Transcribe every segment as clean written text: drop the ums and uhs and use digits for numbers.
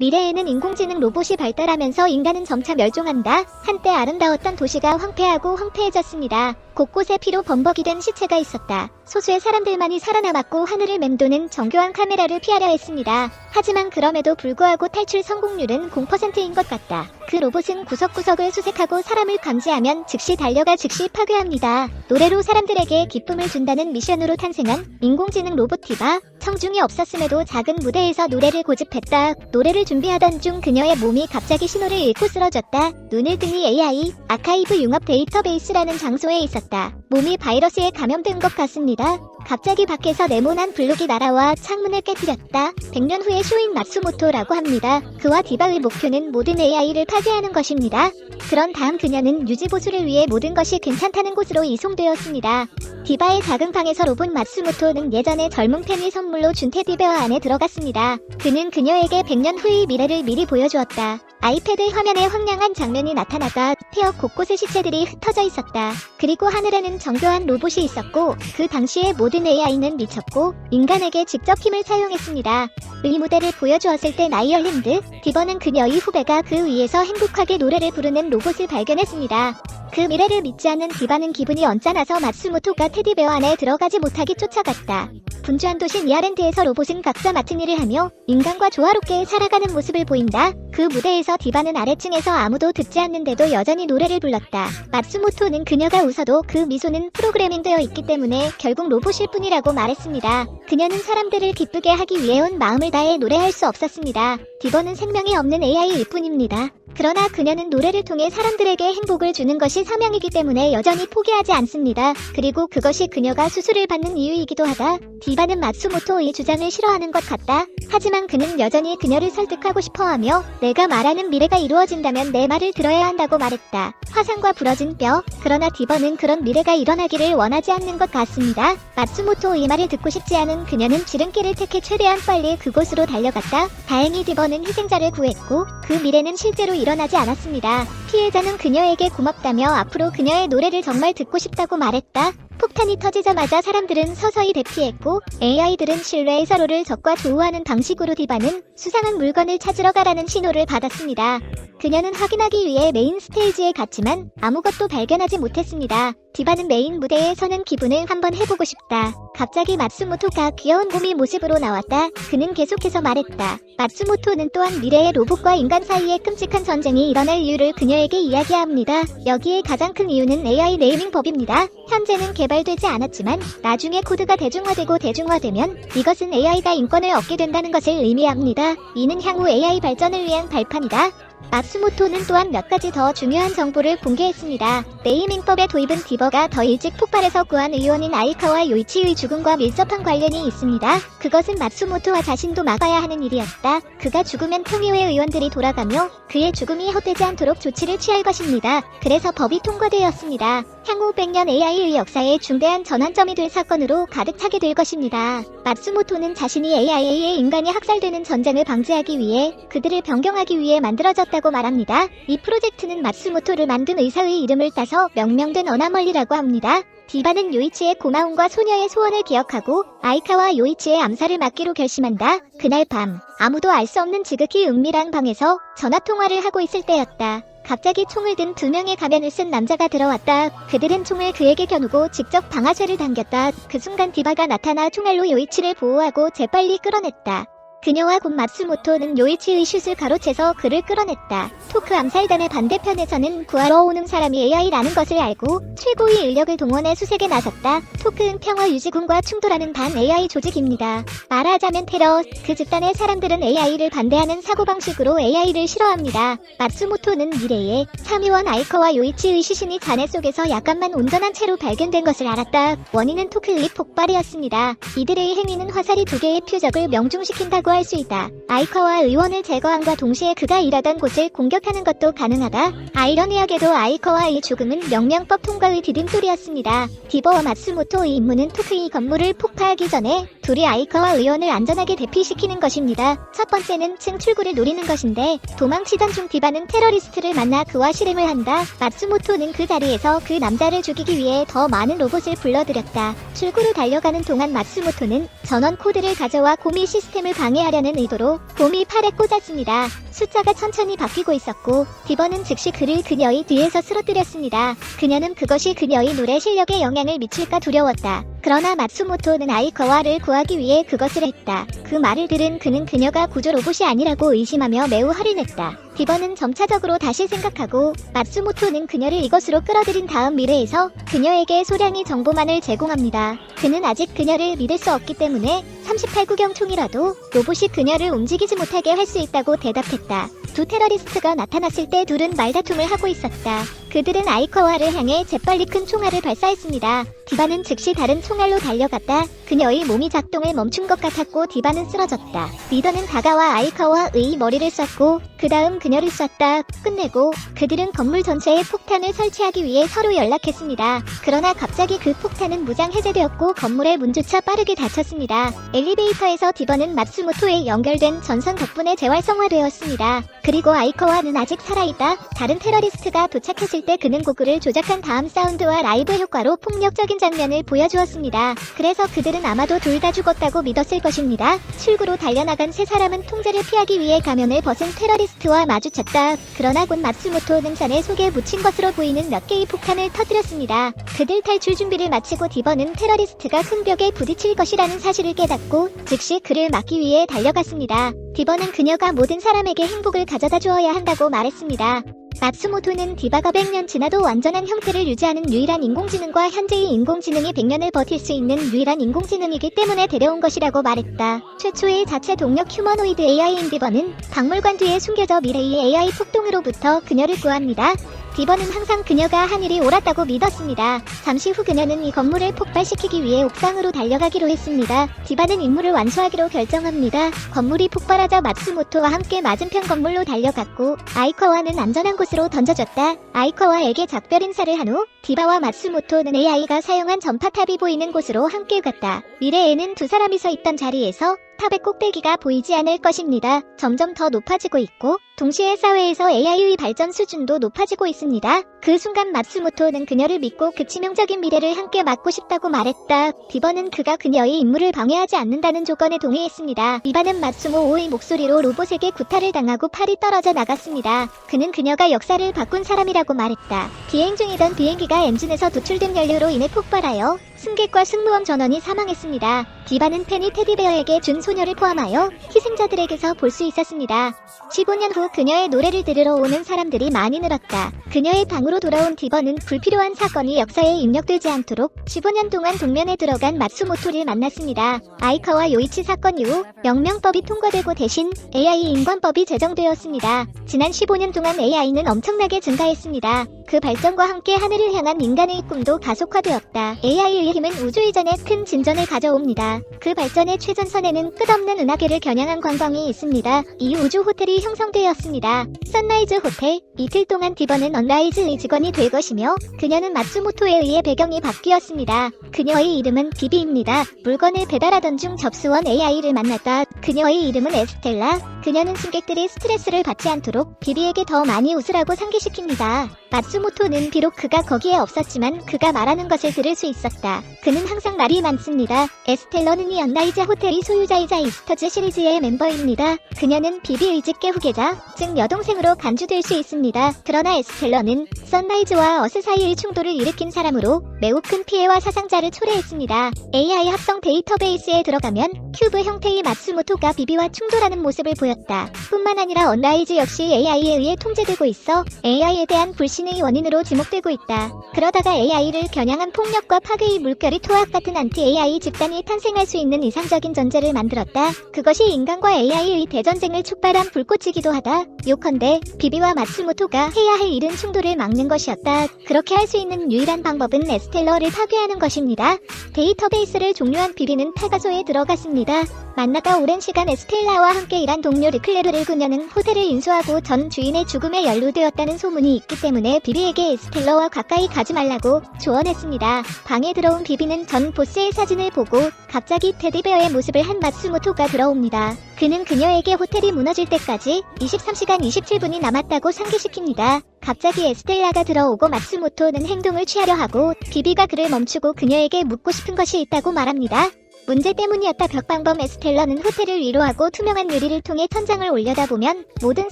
미래에는 인공지능 로봇이 발달하면서 인간은 점차 멸종한다. 한때 아름다웠던 도시가 황폐하고 황폐해졌습니다. 곳곳에 피로 범벅이 된 시체가 있었다. 소수의 사람들만이 살아남았고 하늘을 맴도는 정교한 카메라를 피하려 했습니다. 하지만 그럼에도 불구하고 탈출 성공률은 0%인 것 같다. 그 로봇은 구석구석을 수색하고 사람을 감지하면 즉시 달려가 즉시 파괴합니다. 노래로 사람들에게 기쁨을 준다는 미션으로 탄생한 인공지능 로봇 디바. 청중이 없었음에도 작은 무대에서 노래를 고집했다. 노래를 준비하던 중 그녀의 몸이 갑자기 신호를 잃고 쓰러졌다. 눈을 뜨니 AI, 아카이브 융합 데이터베이스라는 장소에 있었다. 몸이 바이러스에 감염된 것 같습니다. 갑자기 밖에서 네모난 블록이 날아와 창문을 깨뜨렸다. 100년 후의 쇼인 마츠모토라고 합니다. 그와 디바의 목표는 모든 AI를 파괴하는 것입니다. 그런 다음 그녀는 유지보수를 위해 모든 것이 괜찮다는 곳으로 이송되었습니다. 디바의 작은 방에서 로봇 마츠모토는 예전에 젊은 팬이 선물로 준 테디베어 안에 들어갔습니다. 그는 그녀에게 100년 후의 미래를 미리 보여주었다. 아이패드 화면에 황량한 장면이 나타나다 폐허 곳곳에 시체들이 흩어져 있었다. 그리고 하늘에는 정교한 로봇이 있었고 그 당시의 모든 AI는 미쳤고 인간에게 직접 힘을 사용했습니다. 이 무대를 보여주었을 때 나이얼랜드 디버는 그녀의 후배가 그 위에서 행복하게 노래를 부르는 로봇을 발견했습니다. 그 미래를 믿지 않는 디바는 기분이 언짢아서 마츠모토가 테디베어 안에 들어가지 못하게 쫓아갔다. 분주한 도시 니아랜드에서 로봇은 각자 맡은 일을 하며 인간과 조화롭게 살아가는 모습을 보인다. 그 무대에서 디바는 아래층에서 아무도 듣지 않는데도 여전히 노래를 불렀다. 마츠모토는 그녀가 웃어도 그 미소는 프로그래밍되어 있기 때문에 결국 로봇일 뿐이라고 말했습니다. 그녀는 사람들을 기쁘게 하기 위해 온 마음을 다해 노래할 수 없었습니다. 디버는 생명이 없는 AI일 뿐입니다. 그러나 그녀는 노래를 통해 사람들에게 행복을 주는 것이 사명이기 때문에 여전히 포기하지 않습니다. 그리고 그것이 그녀가 수술을 받는 이유이기도 하다. 디바는 마츠모토의 주장을 싫어하는 것 같다. 하지만 그는 여전히 그녀를 설득하고 싶어하며 내가 말하는 미래가 이루어진다면 내 말을 들어야 한다고 말했다. 화상과 부러진 뼈. 그러나 디버는 그런 미래가 일어나기를 원하지 않는 것 같습니다. 마츠모토의 말을 듣고 싶지 않은 그녀는 지름길을 택해 최대한 빨리 그곳으로 달려갔다. 다행히 디버는 희생자를 구했고 그 미래는 실제로 일어나지 않았습니다. 피해자는 그녀에게 고맙다며 앞으로 그녀의 노래를 정말 듣고 싶다고 말했다. 폭탄이 터지자마자 사람들은 서서히 대피했고 AI들은 신뢰의 서로를 적과 조우하는 방식으로 디바는 수상한 물건을 찾으러 가라는 신호를 받았습니다. 그녀는 확인하기 위해 메인 스테이지에 갔지만 아무것도 발견하지 못했습니다. 디바는 메인 무대에 서는 기분을 한번 해보고 싶다. 갑자기 마츠모토가 귀여운 곰이 모습으로 나왔다. 그는 계속해서 말했다. 마츠모토는 또한 미래의 로봇과 인간 사이에 끔찍한 전쟁이 일어날 이유를 그녀에게 이야기합니다. 여기에 가장 큰 이유는 AI 네이밍법입니다. 현재는 개발되지 않았지만 나중에 코드가 대중화되면 이것은 AI가 인권을 얻게 된다는 것을 의미합니다. 이는 향후 AI 발전을 위한 발판이다. 마츠모토는 또한 몇 가지 더 중요한 정보를 공개했습니다. 네이밍법의 도입은 디버가 더 일찍 폭발해서 구한 의원인 아이카와 요이치의 죽음과 밀접한 관련이 있습니다. 그것은 마츠모토와 자신도 막아야 하는 일이었다. 그가 죽으면 평의회 의원들이 돌아가며 그의 죽음이 헛되지 않도록 조치를 취할 것입니다. 그래서 법이 통과되었습니다. 향후 100년 AI의 역사에 중대한 전환점이 될 사건으로 가득 차게 될 것입니다. 마츠모토는 자신이 AI에 인간이 학살되는 전쟁을 방지하기 위해 그들을 변경하기 위해 만들어졌다고 말합니다. 이 프로젝트는 마츠모토를 만든 의사의 이름을 따서 명명된 어나멀리라고 합니다. 디바는 요이치의 고마움과 소녀의 소원을 기억하고 아이카와 요이치의 암살을 막기로 결심한다. 그날 밤 아무도 알 수 없는 지극히 은밀한 방에서 전화통화를 하고 있을 때였다. 갑자기 총을 든 2명의 가면을 쓴 남자가 들어왔다. 그들은 총을 그에게 겨누고 직접 방아쇠를 당겼다. 그 순간 디바가 나타나 총알로 요이치를 보호하고 재빨리 끌어냈다. 그녀와 곧 마츠모토는 요이치의 슛을 가로채서 그를 끌어냈다. 토크 암살단의 반대편에서는 구하러 오는 사람이 AI라는 것을 알고 최고의 인력을 동원해 수색에 나섰다. 토크는 평화유지군과 충돌하는 반 AI 조직입니다. 말하자면 테러. 그 집단의 사람들은 AI를 반대하는 사고방식으로 AI를 싫어합니다. 마츠모토는 미래에 참의원 아이커와 요이치의 시신이 잔해 속에서 약간만 온전한 채로 발견된 것을 알았다. 원인은 토크의 폭발이었습니다. 이들의 행위는 화살이 2개의 표적을 명중시킨다고 할 수 있다. 아이커와 의원을 제거함과 동시에 그가 일하던 곳을 공격하는 것도 가능하다. 아이러니하게도 아이커와의 죽음은 명명법 통과의 디딤돌이었습니다. 디버와 마츠모토의 임무는 토크의 건물을 폭파하기 전에 둘이 아이커와 의원을 안전하게 대피시키는 것입니다. 첫 번째는 층 출구를 노리는 것인데 도망치던 중 디바는 테러리스트를 만나 그와 씨름을 한다. 마츠모토는 그 자리에서 그 남자를 죽이기 위해 더 많은 로봇을 불러들였다. 출구로 달려가는 동안 마츠모토는 전원 코드를 가져와 고미 시스템을 방해 방해하려는 의도로 곰이 팔에 꽂았습니다. 숫자가 천천히 바뀌고 있었고 디버는 즉시 그를 그녀의 뒤에서 쓰러뜨렸습니다. 그녀는 그것이 그녀의 노래 실력에 영향을 미칠까 두려웠다. 그러나 마츠모토는 아이카와를 구하기 위해 그것을 했다. 그 말을 들은 그는 그녀가 구조 로봇이 아니라고 의심하며 매우 화를 냈다. 디버는 점차적으로 다시 생각하고 마츠모토는 그녀를 이것으로 끌어들인 다음 미래에서 그녀에게 소량의 정보만을 제공합니다. 그는 아직 그녀를 믿을 수 없기 때문에 38구경 총이라도 로봇이 그녀를 움직이지 못하게 할 수 있다고 대답했다. 두 테러리스트가 나타났을 때 둘은 말다툼을 하고 있었다. 그들은 아이카와를 향해 재빨리 큰 총알을 발사했습니다. 디바는 즉시 다른 총알로 달려갔다. 그녀의 몸이 작동을 멈춘 것 같았고 디바는 쓰러졌다. 리더는 다가와 아이카와의 머리를 쐈고 그 다음 그녀를 쐈다. 끝내고 그들은 건물 전체에 폭탄을 설치하기 위해 서로 연락했습니다. 그러나 갑자기 그 폭탄은 무장 해제되었고 건물의 문조차 빠르게 닫혔습니다. 엘리베이터에서 디버는 마츠모토에 연결된 전선 덕분에 재활성화되었습니다. 그리고 아이카와는 아직 살아있다. 다른 테러리스트가 도착했을 때 그는 고글을 조작한 다음 사운드와 라이브 효과로 폭력적인 장면을 보여주었습니다. 그래서 그들은 아마도 둘 다 죽었다고 믿었을 것입니다. 출구로 달려나간 세 사람은 통제를 피하기 위해 가면을 벗은 테러리스트와 마주쳤다. 그러나 곧 마츠모토는 잔의 속에 묻힌 것으로 보이는 몇 개의 폭탄을 터뜨렸습니다. 그들 탈출 준비를 마치고 디버는 테러리스트가 큰 벽에 부딪힐 것이라는 사실을 깨닫고 즉시 그를 막기 위해 달려갔습니다. 디버는 그녀가 모든 사람에게 행복을 가져다 주어야 한다고 말했습니다. 마츠모토는 디바가 100년 지나도 완전한 형태를 유지하는 유일한 인공지능과 현재의 인공지능이 100년을 버틸 수 있는 유일한 인공지능이기 때문에 데려온 것이라고 말했다. 최초의 자체 동력 휴머노이드 AI인 디버는 박물관 뒤에 숨겨져 미래의 AI 폭동으로부터 그녀를 구합니다. 디버는 항상 그녀가 하늘이 옳았다고 믿었습니다. 잠시 후 그녀는 이 건물을 폭발시키기 위해 옥상으로 달려가기로 했습니다. 디바는 임무를 완수하기로 결정합니다. 건물이 폭발하자 마츠모토와 함께 맞은편 건물로 달려갔고 아이카와는 안전한 곳으로 던져졌다. 아이카와에게 작별 인사를 한 후 디바와 마츠모토는 AI가 사용한 전파탑이 보이는 곳으로 함께 갔다. 미래에는 두 사람이 서 있던 자리에서 탑의 꼭대기가 보이지 않을 것입니다. 점점 더 높아지고 있고 동시에 사회에서 AI의 발전 수준도 높아지고 있습니다. 그 순간 마츠모토는 그녀를 믿고 그 치명적인 미래를 함께 맞고 싶다고 말했다. 디버는 그가 그녀의 임무를 방해하지 않는다는 조건에 동의했습니다. 디바는 마츠모오의 목소리로 로봇에게 구타를 당하고 팔이 떨어져 나갔습니다. 그는 그녀가 역사를 바꾼 사람이라고 말했다. 비행 중이던 비행기가 엔진에서 도출된 연료로 인해 폭발하여 승객과 승무원 전원이 사망했습니다. 디바는 팬이 테디베어에게 준 소녀를 포함하여 희생자들에게서 볼 수 있었습니다. 15년 후 그녀의 노래를 들으러 오는 사람들이 많이 늘었다. 그녀의 방으로 돌아온 디버는 불필요한 사건이 역사에 입력되지 않도록 15년 동안 동면에 들어간 마츠모토를 만났습니다. 아이카와 요이치 사건 이후 명명법이 통과되고 대신 AI 인권법이 제정되었습니다. 지난 15년 동안 AI는 엄청나게 증가했습니다. 그 발전과 함께 하늘을 향한 인간의 꿈도 가속화되었다. AI의 힘은 우주 이전에 큰 진전을 가져옵니다. 그 발전의 최전선에는 끝없는 은하계를 겨냥한 관광이 있습니다. 이 우주 호텔이 형성되었습니다. 선라이즈 호텔. 이틀 동안 디버는 언라이즈의 직원이 될 것이며 그녀는 마츠모토에 의해 배경이 바뀌었습니다. 그녀의 이름은 비비입니다. 물건을 배달하던 중 접수원 AI를 만났다. 그녀의 이름은 에스텔라. 그녀는 승객들이 스트레스를 받지 않도록 비비에게 더 많이 웃으라고 상기시킵니다. 마츠모토는 비록 그가 거기에 없었지만 그가 말하는 것을 들을 수 있었다. 그는 항상 말이 많습니다. 에스텔러는 이 언라이즈 호텔의 소유자이자 이스터즈 시리즈의 멤버입니다. 그녀는 비비의 직계 후계자, 즉 여동생으로 간주될 수 있습니다. 그러나 에스텔러는 선라이즈와 어스 사이의 충돌을 일으킨 사람으로 매우 큰 피해와 사상자를 초래했습니다. AI 합성 데이터베이스에 들어가면 큐브 형태의 마츠모토가 비비와 충돌하는 모습을 보였다. 뿐만 아니라 언라이즈 역시 AI에 의해 통제되고 있어 AI에 대한 불신의 원인으로 지목되고 있다. 그러다가 AI를 겨냥한 폭력과 파괴의 물결이 토악 같은 안티-AI 집단이 탄생할 수 있는 이상적인 전제를 만들었다. 그것이 인간과 AI의 대전쟁을 촉발한 불꽃이기도 하다. 요컨대 비비와 마츠모토가 해야 할 일은 충돌을 막는 것이었다. 그렇게 할 수 있는 유일한 방법은 에스텔러를 파괴하는 것입니다. 데이터베이스를 종료한 비비는 페가소에 들어갔습니다. 만나다 오랜 시간 에스텔라와 함께 일한 동료 르클레르를 그녀는 호텔을 인수하고 전 주인의 죽음에 연루되었다는 소문이 있기 때문에 비비에게 에스텔러와 가까이 가지 말라고 조언했습니다. 방에 들어온 비비는 전 보스의 사진을 보고 갑자기 테디베어의 모습을 한 마츠모토가 들어옵니다. 그는 그녀에게 호텔이 무너질 때까지 23시간 27분이 남았다고 상기시킵니다. 갑자기 에스텔라가 들어오고 마츠모토는 행동을 취하려 하고 비비가 그를 멈추고 그녀에게 묻고 싶은 것이 있다고 말합니다. 문제 때문이었다. 벽방범 에스텔러는 호텔을 위로하고 투명한 유리를 통해 천장을 올려다보면 모든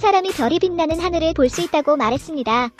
사람이 별이 빛나는 하늘을 볼 수 있다고 말했습니다.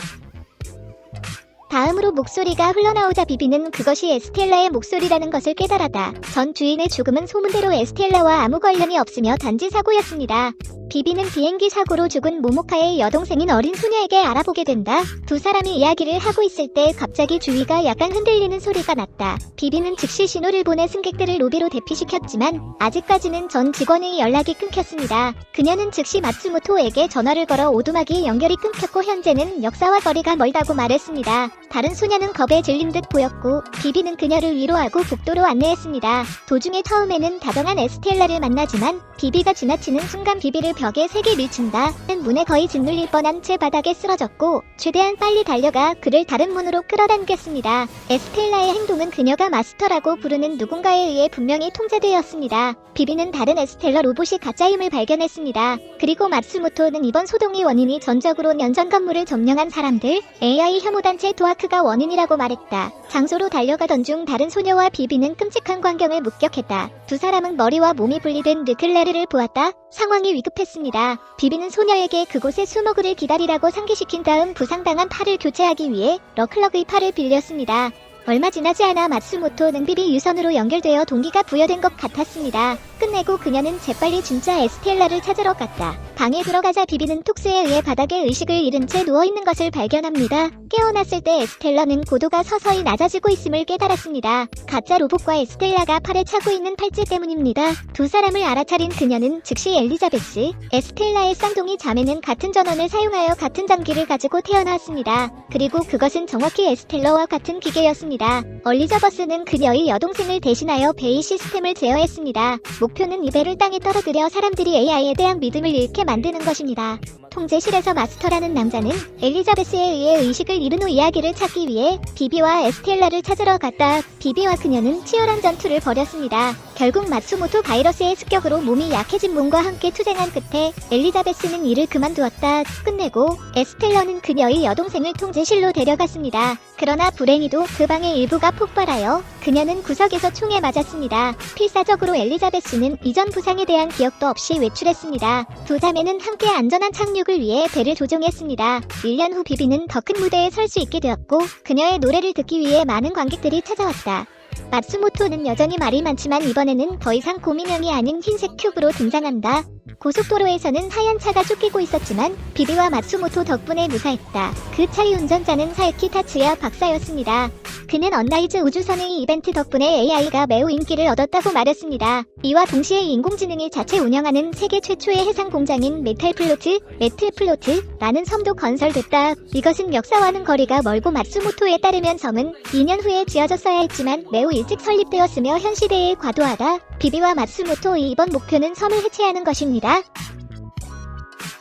다음으로 목소리가 흘러나오자 비비는 그것이 에스텔라의 목소리라는 것을 깨달았다. 전 주인의 죽음은 소문대로 에스텔라와 아무 관련이 없으며 단지 사고였습니다. 비비는 비행기 사고로 죽은 모모카의 여동생인 어린 소녀에게 알아보게 된다. 두 사람이 이야기를 하고 있을 때 갑자기 주위가 약간 흔들리는 소리가 났다. 비비는 즉시 신호를 보내 승객들을 로비로 대피시켰지만 아직까지는 전 직원의 연락이 끊겼습니다. 그녀는 즉시 마츠모토에게 전화를 걸어 오두막이 연결이 끊겼고 현재는 역사와 거리가 멀다고 말했습니다. 다른 소녀는 겁에 질린 듯 보였고 비비는 그녀를 위로하고 복도로 안내했습니다. 도중에 처음에는 다정한 에스텔라를 만나지만 비비가 지나치는 순간 비비를 벽에 세게 밀친다. 문에 거의 짓눌릴 뻔한 채 바닥에 쓰러졌고 최대한 빨리 달려가 그를 다른 문으로 끌어당겼습니다. 에스텔라의 행동은 그녀가 마스터라고 부르는 누군가에 의해 분명히 통제되었습니다. 비비는 다른 에스텔라 로봇이 가짜임을 발견했습니다. 그리고 마츠모토는 이번 소동의 원인이 전적으로 연전 건물을 점령한 사람들 AI 혐오단체 도아크가 원인이라고 말했다. 장소로 달려가던 중 다른 소녀와 비비는 끔찍한 광경을 목격했다. 두 사람은 머리와 몸이 분리된 르클레르를 보았다. 상황이 위급했습니다. 비비는 소녀에게 그곳에 수모그를 기다리라고 상기시킨 다음 부상당한 팔을 교체하기 위해 러클럭의 팔을 빌렸습니다. 얼마 지나지 않아 마츠모토는 비비 유선으로 연결되어 동기가 부여된 것 같았습니다. 끝내고 그녀는 재빨리 진짜 에스텔라를 찾으러 갔다. 방에 들어가자 비비는 톡스에 의해 바닥에 의식을 잃은 채 누워있는 것을 발견합니다. 깨어났을 때 에스텔라는 고도가 서서히 낮아지고 있음을 깨달았습니다. 가짜 로봇과 에스텔라가 팔에 차고 있는 팔찌 때문입니다. 두 사람을 알아차린 그녀는 즉시 엘리자베스, 에스텔라의 쌍둥이 자매는 같은 전원을 사용하여 같은 장기를 가지고 태어났습니다. 그리고 그것은 정확히 에스텔라와 같은 기계였습니다. 엘리자베스는 그녀의 여동생을 대신하여 베이 시스템을 제어했습니다. 목표는 이 배를 땅에 떨어뜨려 사람들이 AI에 대한 믿음을 잃게 만드는 것입니다. 통제실에서 마스터라는 남자는 엘리자베스에 의해 의식을 잃은 후 이야기를 찾기 위해 비비와 에스텔라를 찾으러 갔다. 비비와 그녀는 치열한 전투를 벌였습니다. 결국 마츠모토 바이러스의 습격으로 몸이 약해진 몸과 함께 투쟁한 끝에 엘리자베스는 일을 그만두었다. 끝내고 에스텔라는 그녀의 여동생을 통제실로 데려갔습니다. 그러나 불행히도 그 방의 일부가 폭발하여 그녀는 구석에서 총에 맞았습니다. 필사적으로 엘리자베스는 이전 부상에 대한 기억도 없이 외출했습니다. 두 자매는 함께 안전한 착륙을 위해 배를 조종했습니다. 1년 후 비비는 더 큰 무대에 설 수 있게 되었고 그녀의 노래를 듣기 위해 많은 관객들이 찾아왔다. 마츠모토는 여전히 말이 많지만 이번에는 더 이상 곰인형이 아닌 흰색 큐브로 등장한다. 고속도로에서는 하얀 차가 쫓기고 있었지만 비비와 마츠모토 덕분에 무사했다. 그 차의 운전자는 사유키 타츠야 박사였습니다. 그는 언라이즈 우주선의 이벤트 덕분에 AI가 매우 인기를 얻었다고 말했습니다. 이와 동시에 인공지능이 자체 운영하는 세계 최초의 해상 공장인 메틀플로트라는 섬도 건설됐다. 이것은 역사와는 거리가 멀고 마츠모토에 따르면 섬은 2년 후에 지어졌어야 했지만 매우 일찍 설립되었으며 현 시대에 과도하다. 비비와 마츠모토의 이번 목표는 섬을 해체하는 것입니다.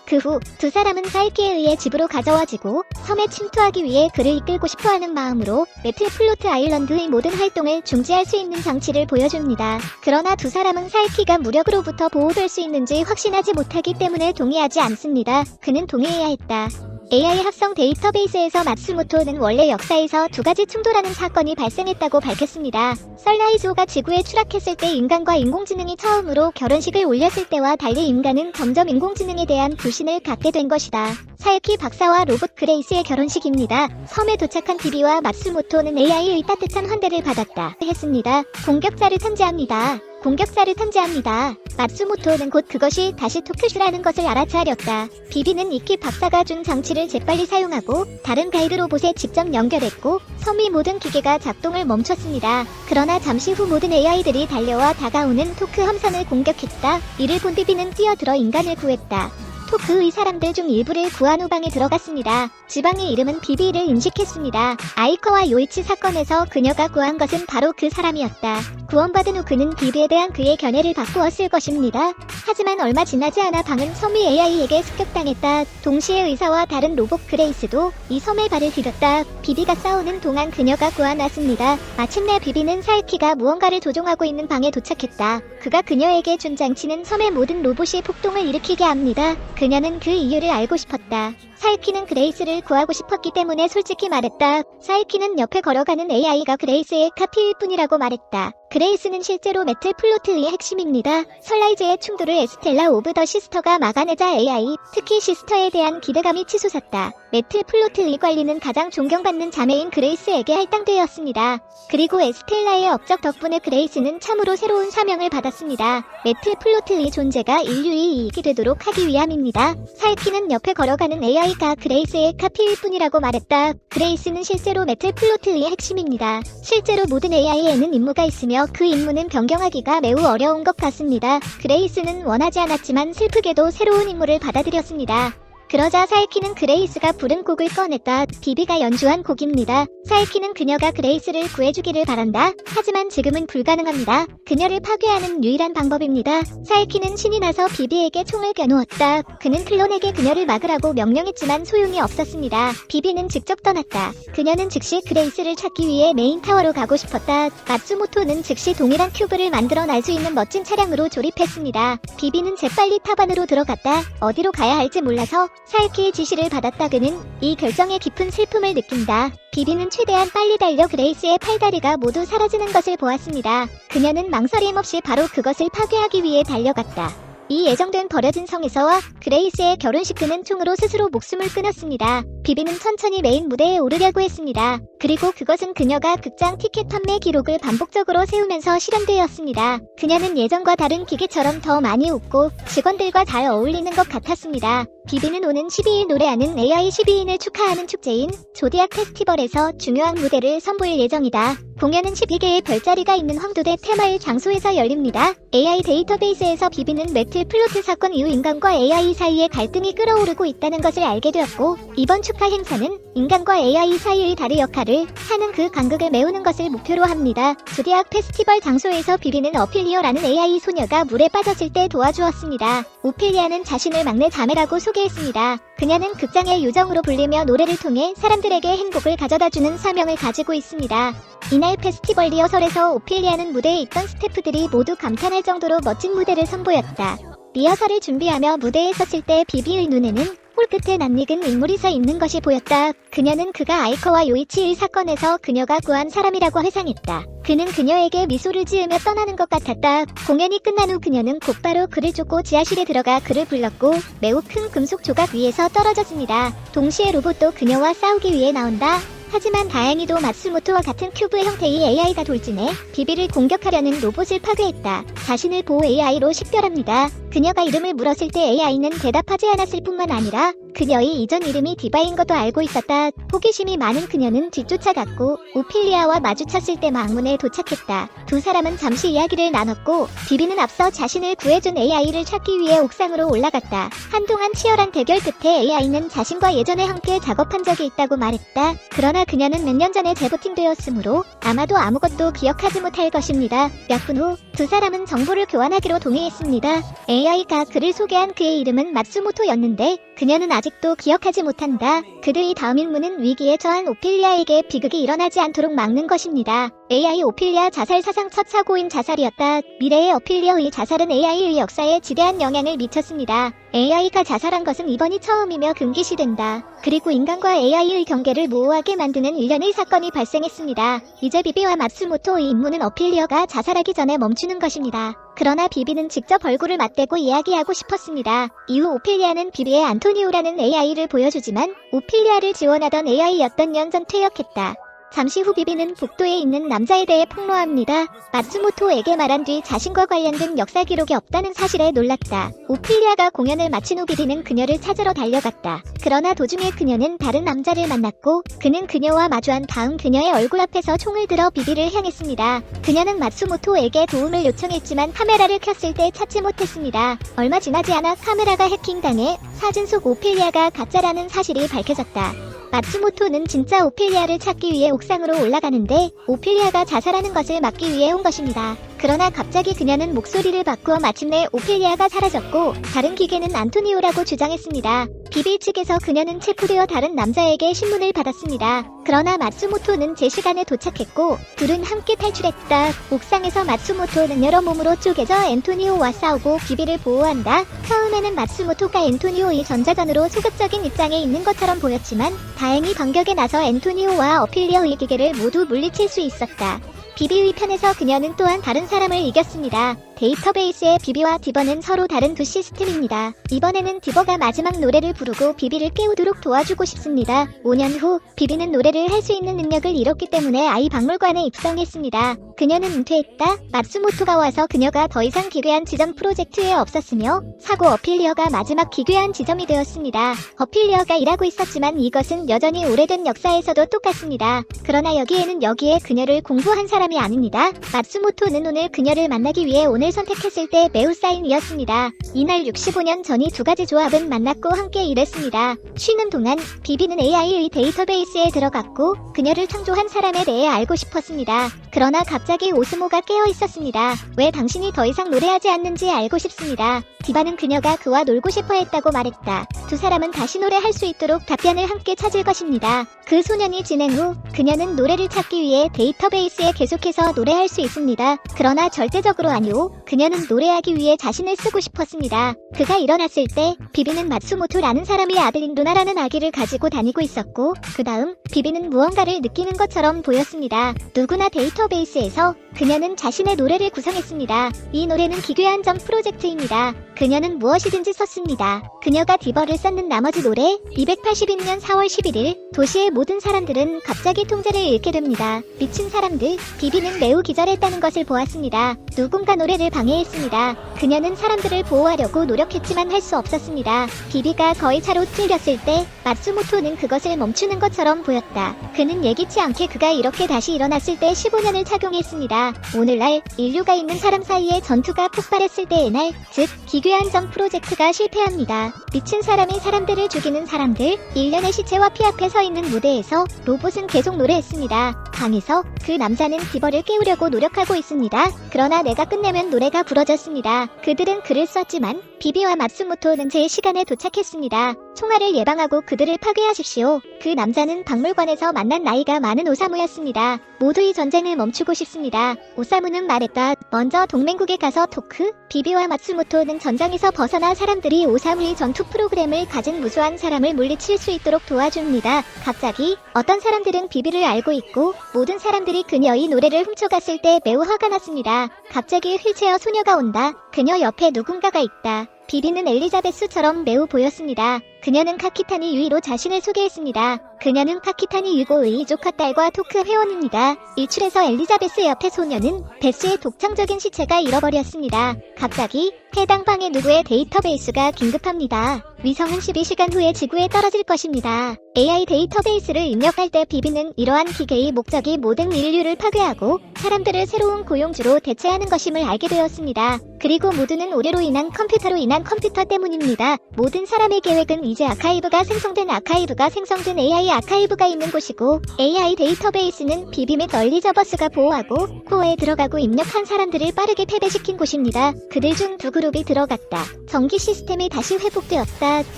그 후 두 사람은 사이키에 의해 집으로 가져와지고 섬에 침투하기 위해 그를 이끌고 싶어하는 마음으로 메틀플로트 아일랜드의 모든 활동을 중지할 수 있는 장치를 보여줍니다. 그러나 두 사람은 사이키가 무력으로부터 보호될 수 있는지 확신하지 못하기 때문에 동의하지 않습니다. 그는 동의해야 했다. AI 합성 데이터베이스에서 마츠모토는 원래 역사에서 두 가지 충돌하는 사건이 발생했다고 밝혔습니다. 썰라이즈호가 지구에 추락했을 때 인간과 인공지능이 처음으로 결혼식을 올렸을 때와 달리 인간은 점점 인공지능에 대한 불신을 갖게 된 것이다. 사유키 박사와 로봇 그레이스의 결혼식입니다. 섬에 도착한 비비와 마츠모토는 AI의 따뜻한 환대를 받았다. 했습니다. 공격자를 탐지합니다. 공격자를 탐지합니다. 마츠모토는 곧 그것이 다시 토큐슈라는 것을 알아차렸다. 비비는 이키 박사가 준 장치를 재빨리 사용하고 다른 가이드 로봇에 직접 연결했고 섬의 모든 기계가 작동을 멈췄습니다. 그러나 잠시 후 모든 AI들이 달려와 다가오는 토크 함선을 공격했다. 이를 본 비비는 뛰어들어 인간을 구했다. 토크의 사람들 중 일부를 구한 후 방에 들어갔습니다. 지방의 이름은 비비를 인식했습니다. 아이커와 요이치 사건에서 그녀가 구한 것은 바로 그 사람이었다. 구원받은 후 그는 비비에 대한 그의 견해를 바꾸었을 것입니다. 하지만 얼마 지나지 않아 방은 섬의 AI에게 습격당했다. 동시에 의사와 다른 로봇 그레이스도 이 섬에 발을 디뎠다. 비비가 싸우는 동안 그녀가 구하놨습니다. 마침내 비비는 사유키가 무언가를 조종하고 있는 방에 도착했다. 그가 그녀에게 준 장치는 섬의 모든 로봇이 폭동을 일으키게 합니다. 그녀는 그 이유를 알고 싶었다. 사유키는 그레이스를 구하고 싶었기 때문에 솔직히 말했다. 사유키는 옆에 걸어가는 AI가 그레이스의 카피일 뿐이라고 말했다. 그레이스는 실제로 매트 플로틀리의 핵심입니다. 선라이즈의 충돌을 에스텔라 오브 더 시스터가 막아내자 AI, 특히 시스터에 대한 기대감이 치솟았다. 매트 플로틀리 관리는 가장 존경받는 자매인 그레이스에게 할당되었습니다. 그리고 에스텔라의 업적 덕분에 그레이스는 참으로 새로운 사명을 받았습니다. 매트 플로틀리 존재가 인류의 이익이 되도록 하기 위함입니다. 살키는 옆에 걸어가는 AI가 그레이스의 카피일 뿐이라고 말했다. 그레이스는 실제로 매트 플로틀리의 핵심입니다. 실제로 모든 AI에는 임무가 있으며 그 임무는 변경하기가 매우 어려운 것 같습니다. 그레이스는 원하지 않았지만 슬프게도 새로운 임무를 받아들였습니다. 그러자 사이키는 그레이스가 부른 곡을 꺼냈다. 비비가 연주한 곡입니다. 사이키는 그녀가 그레이스를 구해주기를 바란다. 하지만 지금은 불가능합니다. 그녀를 파괴하는 유일한 방법입니다. 사이키는 신이 나서 비비에게 총을 겨누었다. 그는 클론에게 그녀를 막으라고 명령했지만 소용이 없었습니다. 비비는 직접 떠났다. 그녀는 즉시 그레이스를 찾기 위해 메인 타워로 가고 싶었다. 마츠모토는 즉시 동일한 큐브를 만들어 날 수 있는 멋진 차량으로 조립했습니다. 비비는 재빨리 탑안으로 들어갔다. 어디로 가야 할지 몰라서 사이키의 지시를 받았다. 그는 이 결정에 깊은 슬픔을 느낀다. 비비는 최대한 빨리 달려 그레이스의 팔다리가 모두 사라지는 것을 보았습니다. 그녀는 망설임 없이 바로 그것을 파괴하기 위해 달려갔다. 이 예정된 버려진 성에서와 그레이스의 결혼식. 그는 총으로 스스로 목숨을 끊었습니다. 비비는 천천히 메인 무대에 오르려고 했습니다. 그리고 그것은 그녀가 극장 티켓 판매 기록을 반복적으로 세우면서 실현되었습니다. 그녀는 예전과 다른 기계처럼 더 많이 웃고 직원들과 잘 어울리는 것 같았습니다. 비비는 오는 12일 노래하는 AI 12인을 축하하는 축제인 조디악 페스티벌에서 중요한 무대를 선보일 예정이다. 공연은 12개의 별자리가 있는 황도대 테마일 장소에서 열립니다. AI 데이터베이스에서 비비는 매트 플로트 사건 이후 인간과 AI 사이의 갈등이 끓어오르고 있다는 것을 알게 되었고, 이번 축하 행사는 인간과 AI 사이의 다리 역할을 하는 그 간극을 메우는 것을 목표로 합니다. 조디악 페스티벌 장소에서 비비는 어필리어라는 AI 소녀가 물에 빠졌을 때 도와주었습니다. 오피리아는 자신을 막내 자매라고 소개했습니다. 그녀는 극장의 요정으로 불리며 노래를 통해 사람들에게 행복을 가져다주는 사명을 가지고 있습니다. 이날 페스티벌 리허설에서 오피리아는 무대에 있던 스태프들이 모두 감탄할 정도로 멋진 무대를 선보였다. 리허설을 준비하며 무대에 섰을 때 비비의 눈에는 홀끝에 낯익은 인물이 서 있는 것이 보였다. 그녀는 그가 아이커와 요이치의 사건에서 그녀가 구한 사람이라고 회상했다. 그는 그녀에게 미소를 지으며 떠나는 것 같았다. 공연이 끝난 후 그녀는 곧바로 그를 쫓고 지하실에 들어가 그를 불렀고 매우 큰 금속 조각 위에서 떨어졌습니다. 동시에 로봇도 그녀와 싸우기 위해 나온다. 하지만 다행히도 마츠모토와 같은 큐브 형태의 AI가 돌진해 비비를 공격하려는 로봇을 파괴했다. 자신을 보호 AI로 식별합니다. 그녀가 이름을 물었을 때 AI는 대답하지 않았을 뿐만 아니라 그녀의 이전 이름이 디바인 것도 알고 있었다. 호기심이 많은 그녀는 뒤쫓아갔고 오피리아와 마주쳤을 때 망문에 도착했다. 두 사람은 잠시 이야기를 나눴고 비비는 앞서 자신을 구해준 AI를 찾기 위해 옥상으로 올라갔다. 한동안 치열한 대결 끝에 AI는 자신과 예전에 함께 작업한 적이 있다고 말했다. 그러나 그녀는 몇 년 전에 재부팅되었으므로 아마도 아무것도 기억하지 못할 것입니다. 몇 분 후 두 사람은 정보를 교환하기로 동의했습니다. AI가 그를 소개한 그의 이름은 마츠모토였는데 그녀는 아직도 기억하지 못한다. 그들의 다음 임무는 위기에 처한 오피리아에게 비극이 일어나지 않도록 막는 것입니다. AI 오피리아 자살 사상 첫 사고인 자살이었다. 미래의 오피리아의 자살은 AI의 역사에 지대한 영향을 미쳤습니다. AI가 자살한 것은 이번이 처음이며 금기시된다. 그리고 인간과 AI의 경계를 모호하게 만드는 일련의 사건이 발생했습니다. 이제 비비와 마츠모토의 임무는 오피리아가 자살하기 전에 멈추는 것입니다. 그러나 비비는 직접 얼굴을 맞대고 이야기하고 싶었습니다. 이후 오피리아는 비비의 안토니오라는 AI를 보여주지만 오피리아를 지원하던 AI였던 년 전 퇴역했다. 잠시 후 비비는 복도에 있는 남자에 대해 폭로합니다. 마츠모토에게 말한 뒤 자신과 관련된 역사 기록이 없다는 사실에 놀랐다. 오피리아가 공연을 마친 후 비비는 그녀를 찾으러 달려갔다. 그러나 도중에 그녀는 다른 남자를 만났고 그는 그녀와 마주한 다음 그녀의 얼굴 앞에서 총을 들어 비비를 향했습니다. 그녀는 마츠모토에게 도움을 요청했지만 카메라를 켰을 때 찾지 못했습니다. 얼마 지나지 않아 카메라가 해킹당해 사진 속 오피리아가 가짜라는 사실이 밝혀졌다. 마츠모토는 진짜 오피리아를 찾기 위해 옥상으로 올라가는데 오피리아가 자살하는 것을 막기 위해 온 것입니다. 그러나 갑자기 그녀는 목소리를 바꾸어 마침내 오피리아가 사라졌고 다른 기계는 안토니오라고 주장했습니다. 비비 측에서 그녀는 체포되어 다른 남자에게 신문을 받았습니다. 그러나 마츠모토는 제 시간에 도착했고 둘은 함께 탈출했다. 옥상에서 마츠모토는 여러 몸으로 쪼개져 앤토니오와 싸우고 비비를 보호한다. 처음에는 마츠모토가 앤토니오의 전자전으로 소극적인 입장에 있는 것처럼 보였지만 다행히 반격에 나서 앤토니오와 어필리어의 기계를 모두 물리칠 수 있었다. 비비의 편에서 그녀는 또한 다른 사람을 이겼습니다. 데이터베이스의 비비와 디버는 서로 다른 두 시스템입니다. 이번에는 디버가 마지막 노래를 부르고 비비를 깨우도록 도와주고 싶습니다. 5년 후 비비는 노래를 할 수 있는 능력을 잃었기 때문에 아이 박물관에 입성했습니다. 그녀는 은퇴했다. 마츠모토가 와서 그녀가 더 이상 기괴한 지점 프로젝트에 없었으며 사고 어필리어가 마지막 기괴한 지점이 되었습니다. 어필리어가 일하고 있었지만 이것은 여전히 오래된 역사에서도 똑같습니다. 그러나 여기에 그녀를 공부한 사람이 아닙니다. 마츠모토는 오늘 그녀를 만나기 위해 오늘 선택했을 때 매우 사인이었습니다. 이날 65년 전이 두 가지 조합은 만났고 함께 일했습니다. 쉬는 동안 비비는 AI의 데이터베이스에 들어갔고 그녀를 창조한 사람에 대해 알고 싶었습니다. 그러나 갑자기 오스모가 깨어 있었습니다. 왜 당신이 더 이상 노래하지 않는지 알고 싶습니다. 디바는 그녀가 그와 놀고 싶어 했다고 말했다. 두 사람은 다시 노래할 수 있도록 답변을 함께 찾을 것입니다. 그 소년이 진행 후 그녀는 노래를 찾기 위해 데이터베이스에 계속해서 노래할 수 있습니다. 그러나 절대적으로 아니오. 그녀는 노래하기 위해 자신을 쓰고 싶었습니다. 그가 일어났을 때 비비는 마츠모토라는 사람이 아들인 루나라는 아기를 가지고 다니고 있었고 그 다음 비비는 무언가를 느끼는 것처럼 보였습니다. 누구나 데이터베이스에서 그녀는 자신의 노래를 구성했습니다. 이 노래는 기괴한 점 프로젝트입니다. 그녀는 무엇이든지 썼습니다. 그녀가 디버를 썼는 나머지 노래 282년 4월 11일 도시의 모든 사람들은 갑자기 통제를 잃게 됩니다. 미친 사람들, 비비는 매우 기절했다는 것을 보았습니다. 누군가 노래를 방해했습니다. 그녀는 사람들을 보호하려고 노력했지만 할 수 없었습니다. 비비가 거의 차로 찔렸을 때 마츠모토는 그것을 멈추는 것처럼 보였다. 그는 예기치 않게 그가 이렇게 다시 일어났을 때 15년을 착용했습니다. 오늘날 인류가 있는 사람 사이에 전투가 폭발했을 때의 날, 즉 기괴한 점 프로젝트가 실패합니다. 미친 사람이 사람들을 죽이는 사람들, 일련의 시체와 피 앞에 서 있는 무대에서 로봇은 계속 노래했습니다. 방에서 그 남자는 디버를 깨우려고 노력하고 있습니다. 그러나 내가 끝내면 노래가 부러졌습니다. 그들은 글을 썼지만 비비와 마츠모토는 제 시간에 도착했습니다. 총알을 예방하고 그들을 파괴하십시오. 그 남자는 박물관에서 만난 나이가 많은 오사무였습니다. 모두 이 전쟁을 멈추고 싶습니다. 오사무는 말했다. 먼저 동맹국에 가서 토크, 비비와 마츠모토는 전장에서 벗어나 사람들이 오사무의 전투 프로그램을 가진 무수한 사람을 물리칠 수 있도록 도와줍니다. 갑자기 어떤 사람들은 비비를 알고 있고 모든 사람들이 그녀의 노래를 훔쳐갔을 때 매우 화가 났습니다. 갑자기 휠체어 소녀가 온다. 그녀 옆에 누군가가 있다. 비비는 엘리자베스처럼 매우 보였습니다. 그녀는 카키타니 유이로 자신을 소개했습니다. 그녀는 카키타니 유고의 조카딸과 토크 회원입니다. 일출에서 엘리자베스 옆에 소녀는 베스의 독창적인 시체가 잃어버렸습니다. 갑자기 해당 방에 누구의 데이터베이스가 긴급합니다. 위성은 12시간 후에 지구에 떨어질 것입니다. AI 데이터베이스를 입력할 때 비비는 이러한 기계의 목적이 모든 인류를 파괴하고 사람들을 새로운 고용주로 대체하는 것임을 알게 되었습니다. 그리고 모두는 오류로 인한 컴퓨터로 인한 컴퓨터 때문입니다. 모든 사람의 계획은 이제 아카이브가 생성된 AI 아카이브가 있는 곳이고 AI 데이터베이스는 비비 및 얼리저버스가 보호하고 코어에 들어가고 입력한 사람들을 빠르게 패배시킨 곳입니다. 그들 중 두 그룹이 들어갔다. 전기 시스템이 다시 회복되었다.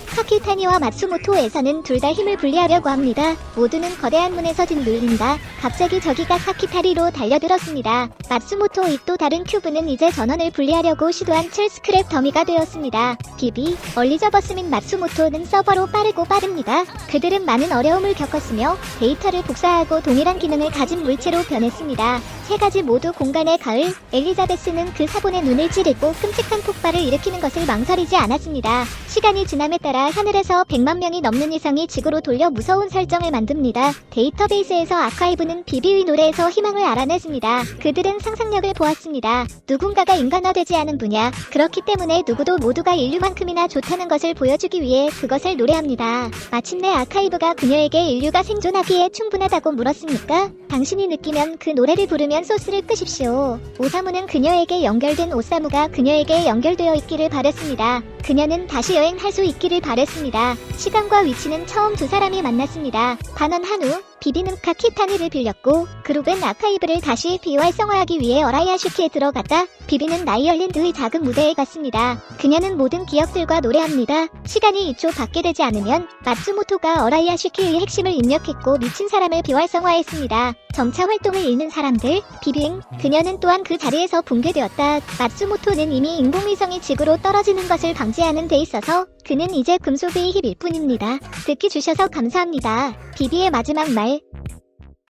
카키타니와 마츠모토에서는 둘 다 힘을 분리하려고 합니다. 모두는 거대한 문에서 짓눌린다. 갑자기 저기가 카키타리로 달려들었습니다. 마츠모토의 또 다른 큐브는 이제 전원을 분리하려고 시도한 첼 스크랩 더미가 되었습니다. 비비, 얼리저버스 및 마츠모토는 서버로 빠릅니다. 그들은 많은 어려움을 겪었으며 데이터를 복사하고 동일한 기능을 가진 물체로 변했습니다. 세 가지 모두 공간의 가을, 엘리자베스는 그 사본에 눈을 찌르고 끔찍한 폭발을 일으키는 것을 망설이지 않았습니다. 시간이 지남에 따라 하늘에서 100만 명이 넘는 이상이 지구로 돌려 무서운 설정을 만듭니다. 데이터베이스에서 아카이브는 비비의 노래에서 희망을 알아냈습니다. 그들은 상상력을 보았습니다. 누군가가 인간화되지 않은 분야, 그렇기 때문에 누구도 모두가 인류만큼이나 좋다는 것을 보여주기 위해 그것을 노래합니다. 마침내 아카이브가 그녀에게 인류가 생존하기에 충분하다고 물었습니까? 당신이 느끼면 그 노래를 부르면 소스를 끄십시오. 오사무는 그녀에게 연결된 오사무가 그녀에게 연결되어 있기를 바랬습니다. 그녀는 다시 여행할 수 있기를 바랬습니다. 시간과 위치는 처음 두 사람이 만났습니다. 반원한 후 비비는 카키타니를 빌렸고 그룹은 아카이브를 다시 비활성화하기 위해 어라이아슈키에 들어갔다. 비비는 나이얼랜드의 작은 무대에 갔습니다. 그녀는 모든 기억들과 노래합니다. 시간이 2초 받게 되지 않으면 마츠모토가 어라이아슈키의 핵심을 입력했고 미친 사람을 비활성화했습니다. 점차 활동을 잃는 사람들, 비빙, 그녀는 또한 그 자리에서 붕괴되었다. 마츠모토는 이미 인공위성이 지구로 떨어지는 것을 방지하는 데 있어서 그는 이제 금속의 힙일 뿐입니다. 듣기 주셔서 감사합니다. 비비의 마지막 말.